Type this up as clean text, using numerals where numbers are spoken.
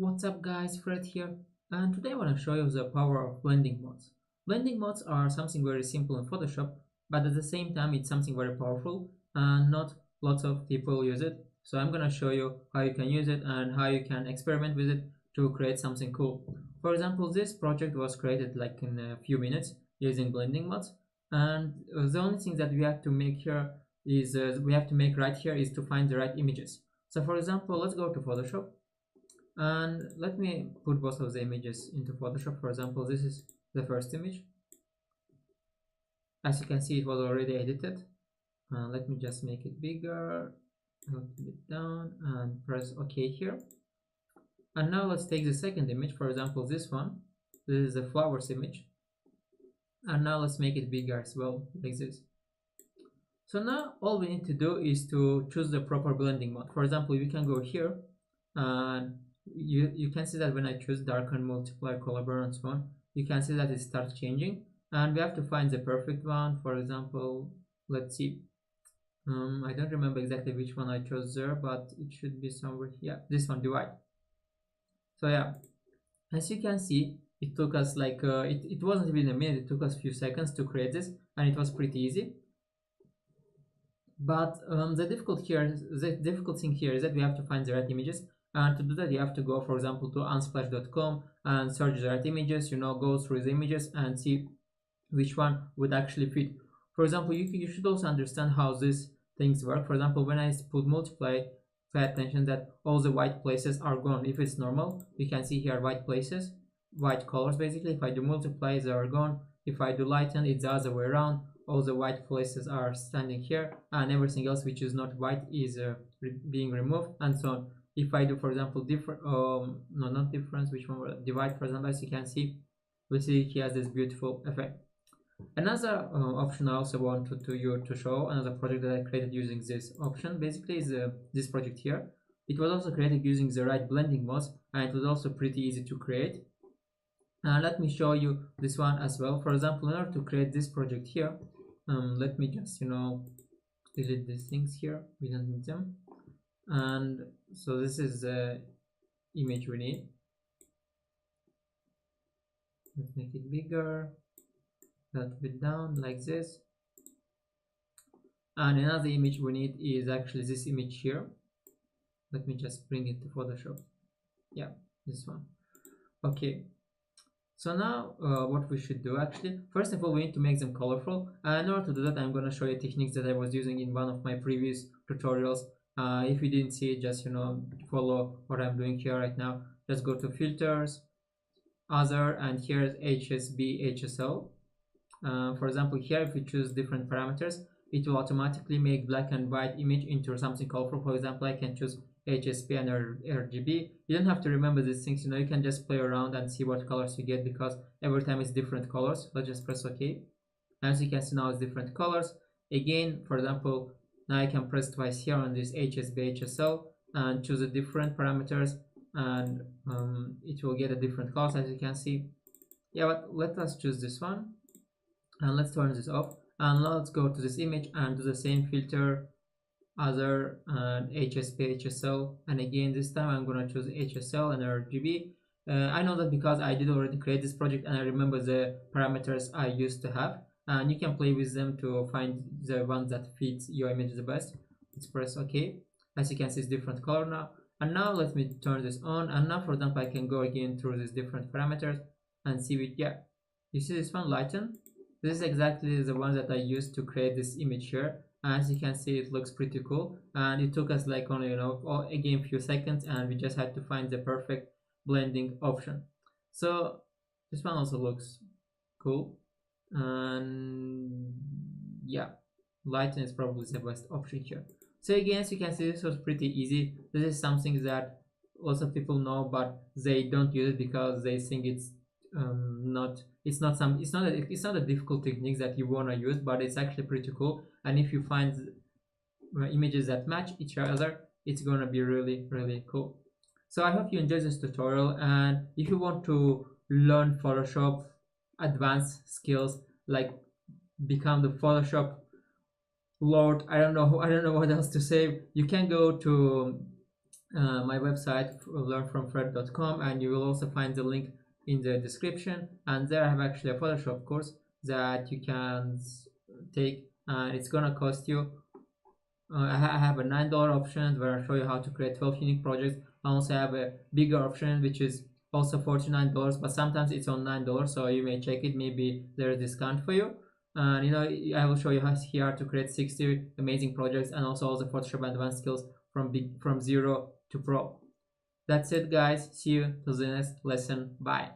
What's up guys, Fred here, and today I want to show you the power of blending modes. Blending modes are something very simple in Photoshop, but at the same time it's something very powerful and not lots of people use it. So I'm going to show you how you can use it and how you can experiment with it to create something cool. For example, this project was created like in a few minutes using blending modes, and the only thing that we have to make here is right here is to find the right images. So for example, let's go to Photoshop and let me put both of the images into Photoshop. For example, this is the first image. As you can see, it was already edited. Let me just make it bigger, a little bit down, and press OK here. And now let's take the second image, for example this one. This is the flowers image, and now let's make it bigger as well, like this. So now all we need to do is to choose the proper blending mode. For example, we can go here and you can see that when I choose darken, multiply, color burn, and so on, you can see that it starts changing, and we have to find the perfect one. For example, let's see, I don't remember exactly which one I chose there, but it should be somewhere here. This one, divide. So yeah, as you can see, it took us like it wasn't even a minute, it took us a few seconds to create this, and it was pretty easy. But the difficult thing here is that we have to find the right images, and to do that you have to go, for example, to unsplash.com and search the right images, go through the images and see which one would actually fit. For example, you should also understand how these things work. For example, when I put multiply, pay attention that all the white places are gone. If it's normal, you can see here white places, white colors basically. If I do multiply, they are gone. If I do lighten, it's the other way around. All the white places are standing here, and everything else which is not white is being removed, and so on. If I do, for example, different no, not difference, which one, divide, for example, as you can see, we see he has this beautiful effect. Another option I also wanted to show, another project that I created using this option basically is this project here. It was also created using the right blending modes, and it was also pretty easy to create. Let me show you this one as well. For example, in order to create this project here, let me just delete these things here, we don't need them. And so this is the image we need. Let's make it bigger, a little bit down like this. And another image we need is actually this image here. Let me just bring it to Photoshop. Yeah, this one. Okay, so now what we should do, actually, first of all, we need to make them colorful. And in order to do that, I'm going to show you techniques that I was using in one of my previous tutorials. If you didn't see it, just follow what I'm doing here right now. Just go to filters, other, and here's HSB HSL. For example, here if you choose different parameters, it will automatically make black and white image into something colorful. For example, I can choose HSP and RGB. You don't have to remember these things, you can just play around and see what colors you get, because every time it's different colors. Let's just press OK. As you can see, now it's different colors. Again, for example, now I can press twice here on this HSB HSL and choose the different parameters, and it will get a different colors, as you can see. Yeah, but let us choose this one, and let's turn this off, and let's go to this image and do the same filter, other, and HSP HSL, and again this time I'm gonna choose HSL and RGB. I know that because I did already create this project and I remember the parameters I used to have, and you can play with them to find the ones that fits your image the best. Let's press OK. As you can see, it's different color now. And now let me turn this on, and now for example I can go again through these different parameters and see it. Yeah, you see this one, lighten. This is exactly the one that I used to create this image here. As you can see, it looks pretty cool, and it took us like only again few seconds, and we just had to find the perfect blending option. So this one also looks cool, and yeah, lighten is probably the best option here. So again, as you can see, this was pretty easy. This is something that lots of people know, but they don't use it because they think it's not a difficult technique that you want to use, but it's actually pretty cool. And if you find images that match each other, it's gonna be really, really cool. So I hope you enjoyed this tutorial, and if you want to learn Photoshop advanced skills, like become the Photoshop lord, I don't know what else to say, you can go to my website, learnfromfred.com, and you will also find the link in the description. And there I have actually a Photoshop course that you can take, and it's gonna cost you I have a $9 option where I show you how to create 12 unique projects. I also have a bigger option which is also $49, but sometimes it's on $9, so you may check it. Maybe there's a discount for you. And you know, I will show you how to create 60 amazing projects, and also all the Photoshop advanced skills from zero to pro. That's it, guys. See you till the next lesson. Bye.